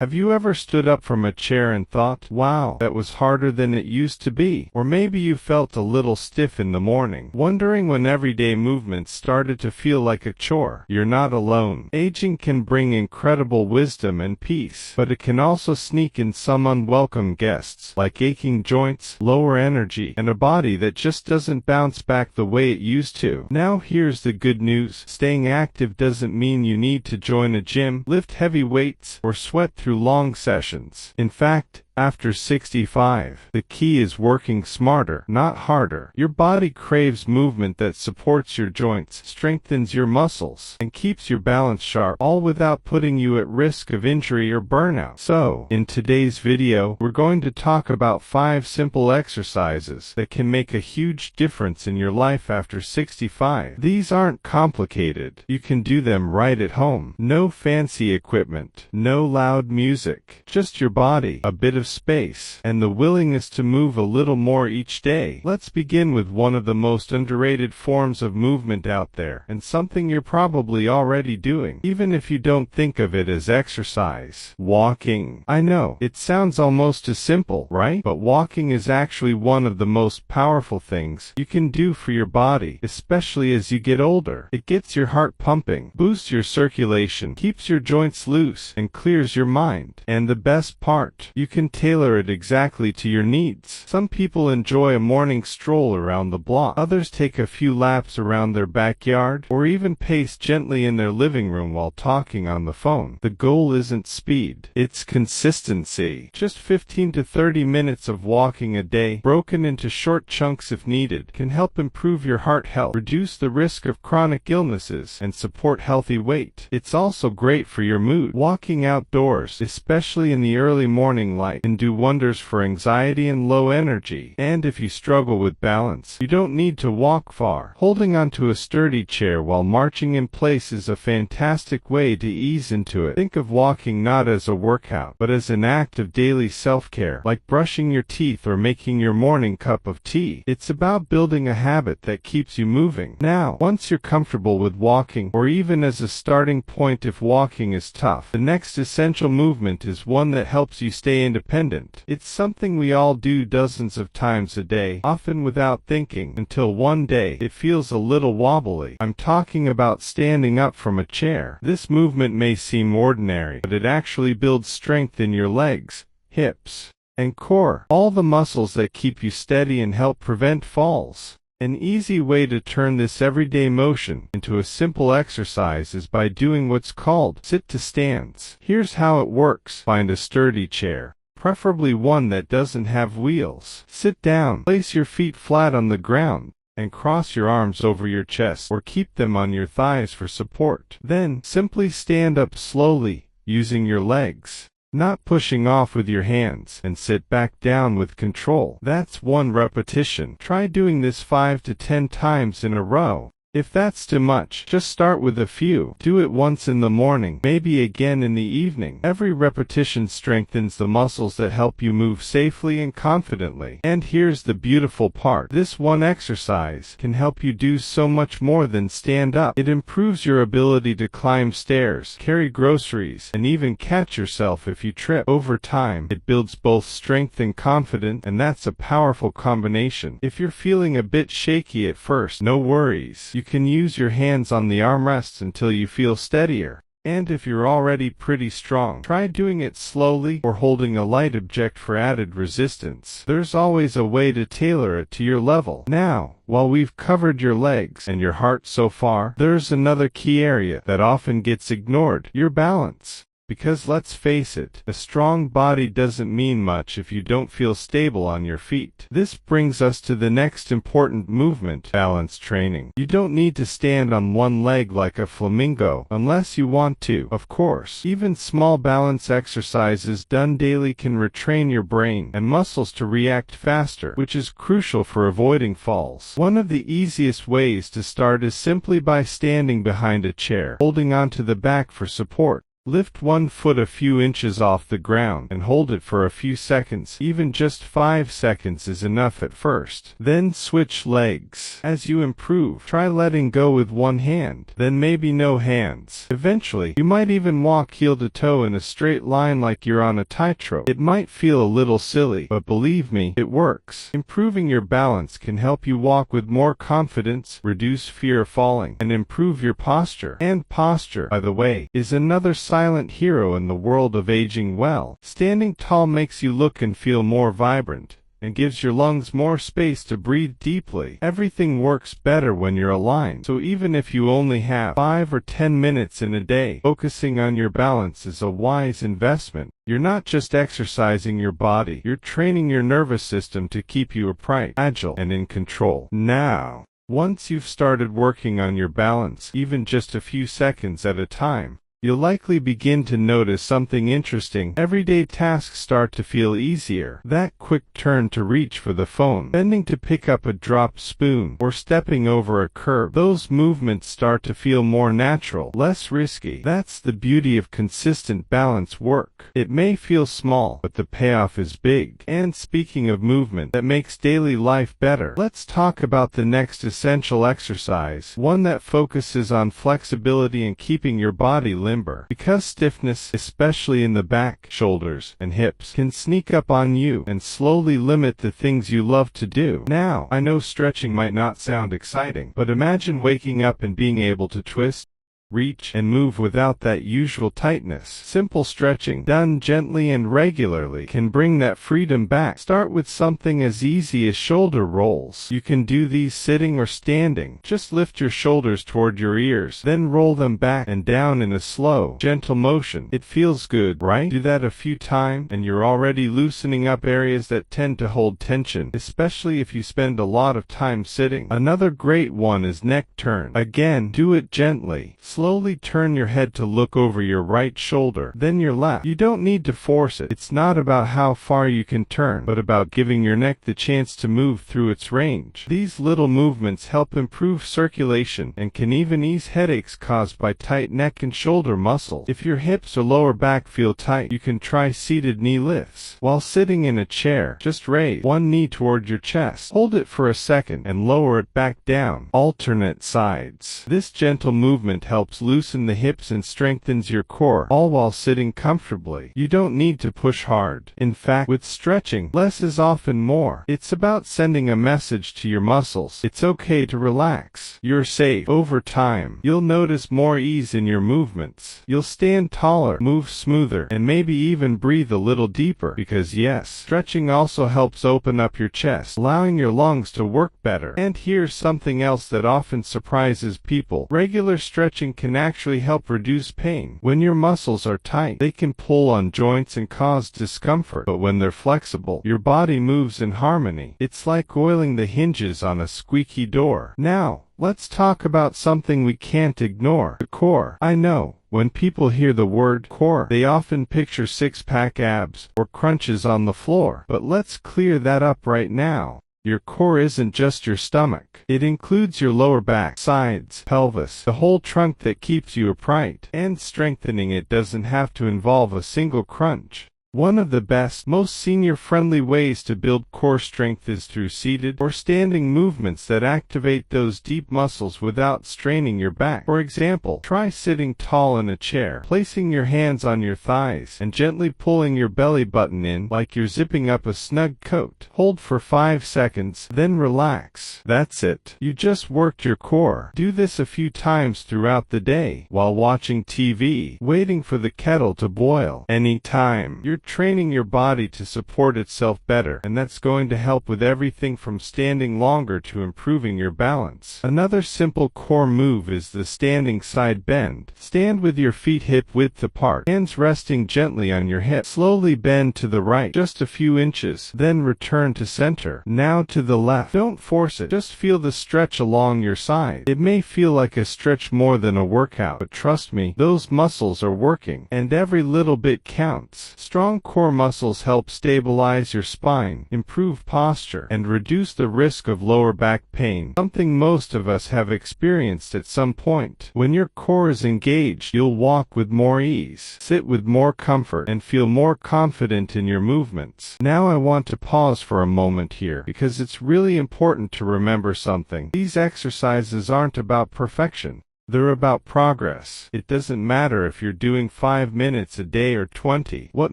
Have you ever stood up from a chair and thought, wow, that was harder than it used to be? Or maybe you felt a little stiff in the morning, wondering when everyday movements started to feel like a chore. You're not alone. Aging can bring incredible wisdom and peace, but it can also sneak in some unwelcome guests, like aching joints, lower energy, and a body that just doesn't bounce back the way it used to. Now here's the good news. Staying active doesn't mean you need to join a gym, lift heavy weights, or sweat through long sessions. In fact, after 65, the key is working smarter, not harder. Your body craves movement that supports your joints, strengthens your muscles, and keeps your balance sharp, all without putting you at risk of injury or burnout. So, in today's video, we're going to talk about 5 simple exercises that can make a huge difference in your life after 65. These aren't complicated. You can do them right at home. No fancy equipment, no loud music, just your body, a bit of space, and the willingness to move a little more each day. Let's begin with one of the most underrated forms of movement out there, and something you're probably already doing, even if you don't think of it as exercise. Walking. I know, it sounds almost as simple, right? But walking is actually one of the most powerful things you can do for your body, especially as you get older. It gets your heart pumping, boosts your circulation, keeps your joints loose, and clears your mind. And the best part, you can tailor it exactly to your needs. Some people enjoy a morning stroll around the block. Others take a few laps around their backyard, or even pace gently in their living room while talking on the phone. The goal isn't speed, it's consistency. Just 15 to 30 minutes of walking a day, broken into short chunks if needed, can help improve your heart health, reduce the risk of chronic illnesses, and support healthy weight. It's also great for your mood. Walking outdoors, especially in the early morning light, can do wonders for anxiety and low energy. And if you struggle with balance, you don't need to walk far. Holding onto a sturdy chair while marching in place is a fantastic way to ease into it. Think of walking not as a workout, but as an act of daily self-care, like brushing your teeth or making your morning cup of tea. It's about building a habit that keeps you moving. Now, once you're comfortable with walking, or even as a starting point if walking is tough, the next essential movement is one that helps you stay independent. It's something we all do dozens of times a day, often without thinking, until one day it feels a little wobbly. I'm talking about standing up from a chair. This movement may seem ordinary, but it actually builds strength in your legs, hips, and core, all the muscles that keep you steady and help prevent falls. An easy way to turn this everyday motion into a simple exercise is by doing what's called sit-to-stands. Here's how it works. Find a sturdy chair, preferably one that doesn't have wheels. Sit down, place your feet flat on the ground, and cross your arms over your chest or keep them on your thighs for support. Then, simply stand up slowly, using your legs, not pushing off with your hands, and sit back down with control. That's 1 repetition. Try doing this 5 to 10 times in a row. If that's too much, just start with a few. Do it once in the morning, maybe again in the evening. Every repetition strengthens the muscles that help you move safely and confidently. And here's the beautiful part. This one exercise can help you do so much more than stand up. It improves your ability to climb stairs, carry groceries, and even catch yourself if you trip. Over time, it builds both strength and confidence, and that's a powerful combination. If you're feeling a bit shaky at first, no worries. You can use your hands on the armrests until you feel steadier. And if you're already pretty strong, try doing it slowly or holding a light object for added resistance. There's always a way to tailor it to your level. Now, while we've covered your legs and your heart so far, there's another key area that often gets ignored: your balance. Because let's face it, a strong body doesn't mean much if you don't feel stable on your feet. This brings us to the next important movement: balance training. You don't need to stand on one leg like a flamingo, unless you want to, of course. Even small balance exercises done daily can retrain your brain and muscles to react faster, which is crucial for avoiding falls. One of the easiest ways to start is simply by standing behind a chair, holding onto the back for support. Lift one foot a few inches off the ground and hold it for a few seconds. Even just 5 seconds is enough at first. Then switch legs. As you improve, try letting go with one hand, then maybe no hands. Eventually, you might even walk heel to toe in a straight line like you're on a tightrope. It might feel a little silly, but believe me, it works. Improving your balance can help you walk with more confidence, reduce fear of falling, and improve your posture. And posture, by the way, is another silent hero in the world of aging well. Standing tall makes you look and feel more vibrant, and gives your lungs more space to breathe deeply. Everything works better when you're aligned. So even if you only have 5 or 10 minutes in a day, focusing on your balance is a wise investment. You're not just exercising your body, you're training your nervous system to keep you upright, agile, and in control. Now, once you've started working on your balance, even just a few seconds at a time, you'll likely begin to notice something interesting. Everyday tasks start to feel easier. That quick turn to reach for the phone, bending to pick up a dropped spoon, or stepping over a curb, those movements start to feel more natural, less risky. That's the beauty of consistent balance work. It may feel small, but the payoff is big. And speaking of movement that makes daily life better, let's talk about the next essential exercise, one that focuses on flexibility and keeping your body limber, because stiffness, especially in the back, shoulders, and hips, can sneak up on you and slowly limit the things you love to do. Now, I know stretching might not sound exciting, but imagine waking up and being able to twist, reach, and move without that usual tightness. Simple stretching, done gently and regularly, can bring that freedom back. Start with something as easy as shoulder rolls. You can do these sitting or standing. Just lift your shoulders toward your ears, then roll them back and down in a slow, gentle motion. It feels good, right? Do that a few times, and you're already loosening up areas that tend to hold tension, especially if you spend a lot of time sitting. Another great one is neck turn. Again, do it gently. Slowly turn your head to look over your right shoulder, then your left. You don't need to force it. It's not about how far you can turn, but about giving your neck the chance to move through its range. These little movements help improve circulation and can even ease headaches caused by tight neck and shoulder muscles. If your hips or lower back feel tight, you can try seated knee lifts. While sitting in a chair, just raise one knee toward your chest. Hold it for a second and lower it back down. Alternate sides. This gentle movement helps loosen the hips and strengthens your core, all while sitting comfortably. You don't need to push hard. In fact, with stretching, less is often more. It's about sending a message to your muscles. It's okay to relax. You're safe. Over time, you'll notice more ease in your movements. You'll stand taller, move smoother, and maybe even breathe a little deeper, because yes, stretching also helps open up your chest, allowing your lungs to work better. And here's something else that often surprises people. Regular stretching can actually help reduce pain. When your muscles are tight, they can pull on joints and cause discomfort, but when they're flexible, your body moves in harmony. It's like oiling the hinges on a squeaky door. Now, let's talk about something we can't ignore, the core. I know, when people hear the word core, they often picture six-pack abs or crunches on the floor, but let's clear that up right now. Your core isn't just your stomach. It includes your lower back, sides, pelvis, the whole trunk that keeps you upright. And strengthening it doesn't have to involve a single crunch. One of the best, most senior-friendly ways to build core strength is through seated or standing movements that activate those deep muscles without straining your back. For example, try sitting tall in a chair, placing your hands on your thighs, and gently pulling your belly button in like you're zipping up a snug coat. Hold for 5 seconds, then relax. That's it. You just worked your core. Do this a few times throughout the day, while watching TV, waiting for the kettle to boil. Anytime. You're training your body to support itself better, and that's going to help with everything from standing longer to improving your balance. Another simple core move is the standing side bend. Stand with your feet hip-width apart, hands resting gently on your hips. Slowly bend to the right, just a few inches, then return to center. Now to the left. Don't force it, just feel the stretch along your side. It may feel like a stretch more than a workout, but trust me, those muscles are working, and every little bit counts. Strong Strong core muscles help stabilize your spine, improve posture, and reduce the risk of lower back pain, something most of us have experienced at some point. When your core is engaged, you'll walk with more ease, sit with more comfort, and feel more confident in your movements. Now I want to pause for a moment here, because it's really important to remember something. These exercises aren't about perfection. They're about progress. It doesn't matter if you're doing 5 minutes a day or 20. What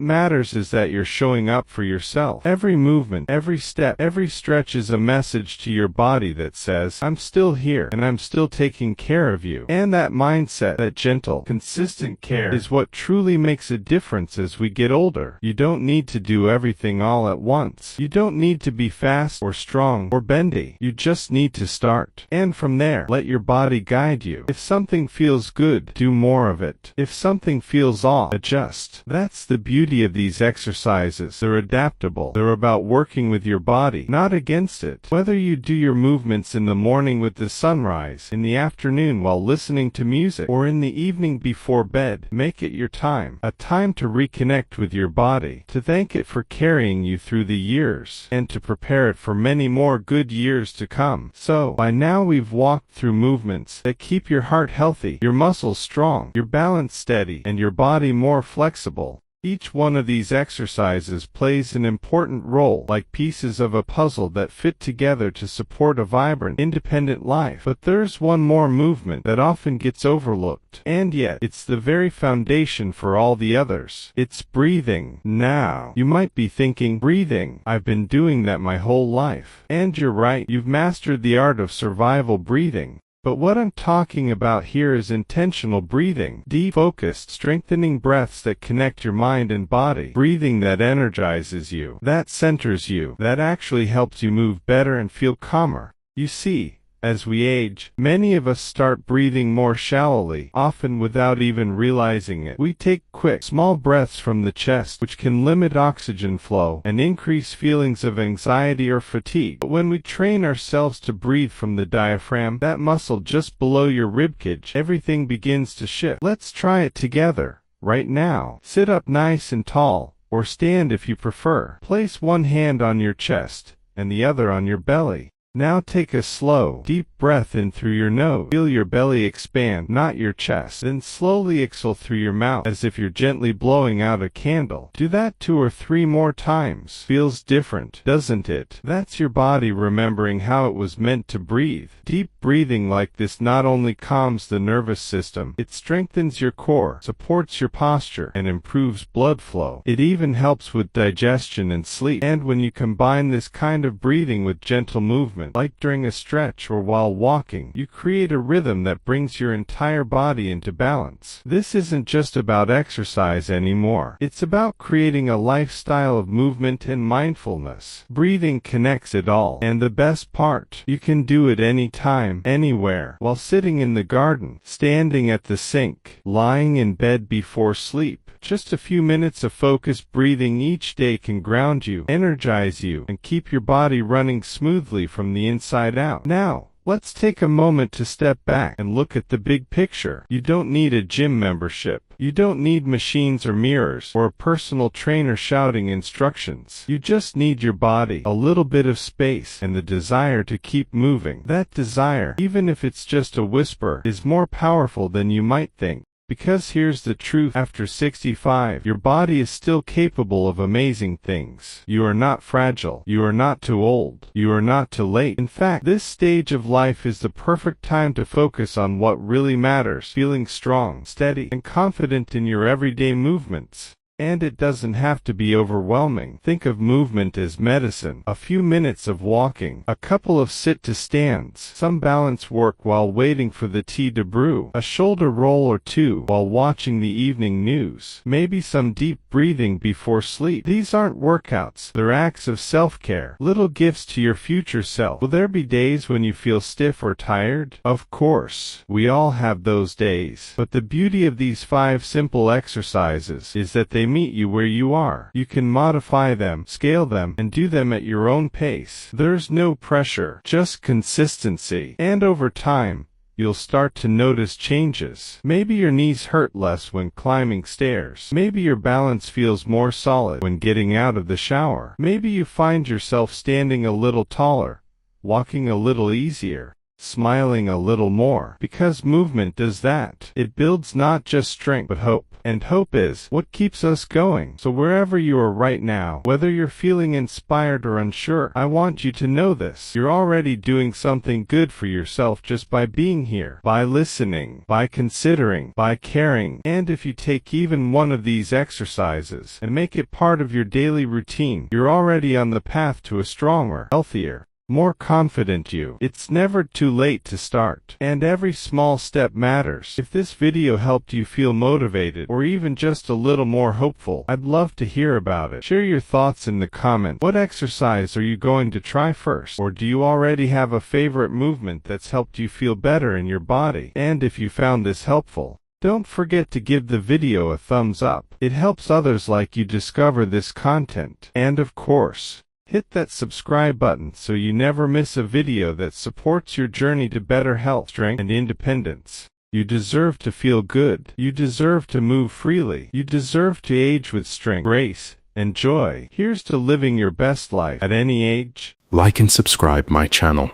matters is that you're showing up for yourself. Every movement, every step, every stretch is a message to your body that says, I'm still here, and I'm still taking care of you. And that mindset, that gentle, consistent care, is what truly makes a difference as we get older. You don't need to do everything all at once. You don't need to be fast or strong or bendy. You just need to start. And from there, let your body guide you. If something feels good, do more of it. If something feels off, adjust. That's the beauty of these exercises. They're adaptable. They're about working with your body, not against it. Whether you do your movements in the morning with the sunrise, in the afternoon while listening to music, or in the evening before bed, make it your time. A time to reconnect with your body, to thank it for carrying you through the years, and to prepare it for many more good years to come. So, by now we've walked through movements that keep your heart healthy, your muscles strong, your balance steady, and your body more flexible. Each one of these exercises plays an important role, like pieces of a puzzle that fit together to support a vibrant, independent life. But there's one more movement that often gets overlooked, and yet it's the very foundation for all the others. It's breathing. Now, you might be thinking, breathing? I've been doing that my whole life. And you're right, you've mastered the art of survival breathing. But what I'm talking about here is intentional breathing, deep, focused, strengthening breaths that connect your mind and body, breathing that energizes you, that centers you, that actually helps you move better and feel calmer. You see, as we age, many of us start breathing more shallowly, often without even realizing it. We take quick, small breaths from the chest, which can limit oxygen flow and increase feelings of anxiety or fatigue. But when we train ourselves to breathe from the diaphragm, that muscle just below your ribcage, everything begins to shift. Let's try it together, right now. Sit up nice and tall, or stand if you prefer. Place one hand on your chest, and the other on your belly. Now take a slow, deep breath in through your nose. Feel your belly expand, not your chest. Then slowly exhale through your mouth, as if you're gently blowing out a candle. Do that 2 or 3 more times. Feels different, doesn't it? That's your body remembering how it was meant to breathe. Deep breathing like this not only calms the nervous system, it strengthens your core, supports your posture, and improves blood flow. It even helps with digestion and sleep. And when you combine this kind of breathing with gentle movement, like during a stretch or while walking, you create a rhythm that brings your entire body into balance. This isn't just about exercise anymore. It's about creating a lifestyle of movement and mindfulness. Breathing connects it all. And the best part, you can do it anytime, anywhere, while sitting in the garden, standing at the sink, lying in bed before sleep. Just a few minutes of focused breathing each day can ground you, energize you, and keep your body running smoothly from the inside out. Now, let's take a moment to step back and look at the big picture. You don't need a gym membership. You don't need machines or mirrors, or a personal trainer shouting instructions. You just need your body, a little bit of space, and the desire to keep moving. That desire, even if it's just a whisper, is more powerful than you might think. Because here's the truth, after 65, your body is still capable of amazing things. You are not fragile. You are not too old. You are not too late. In fact, this stage of life is the perfect time to focus on what really matters, feeling strong, steady, and confident in your everyday movements. And it doesn't have to be overwhelming. Think of movement as medicine. A few minutes of walking, a couple of sit-to-stands, some balance work while waiting for the tea to brew, a shoulder roll or 2 while watching the evening news, maybe some deep breathing before sleep. These aren't workouts, they're acts of self-care, little gifts to your future self. Will there be days when you feel stiff or tired? Of course, we all have those days. But the beauty of these 5 simple exercises is that they meet you where you are. You can modify them, scale them, and do them at your own pace. There's no pressure, just consistency. And over time, you'll start to notice changes. Maybe your knees hurt less when climbing stairs. Maybe your balance feels more solid when getting out of the shower. Maybe you find yourself standing a little taller, walking a little easier, smiling a little more. Because movement does that. It builds not just strength but hope. And hope is what keeps us going. So wherever you are right now, whether you're feeling inspired or unsure, I want you to know this. You're already doing something good for yourself just by being here, by listening, by considering, by caring. And if you take even one of these exercises and make it part of your daily routine, you're already on the path to a stronger, healthier, more confident you. It's never too late to start, and every small step matters. If this video helped you feel motivated or even just a little more hopeful, I'd love to hear about it. Share your thoughts in the comments. What exercise are you going to try first? Or do you already have a favorite movement that's helped you feel better in your body? And if you found this helpful, don't forget to give the video a thumbs up. It helps others like you discover this content. And of course, hit that subscribe button so you never miss a video that supports your journey to better health, strength, and independence. You deserve to feel good. You deserve to move freely. You deserve to age with strength, grace, and joy. Here's to living your best life at any age. Like and subscribe my channel.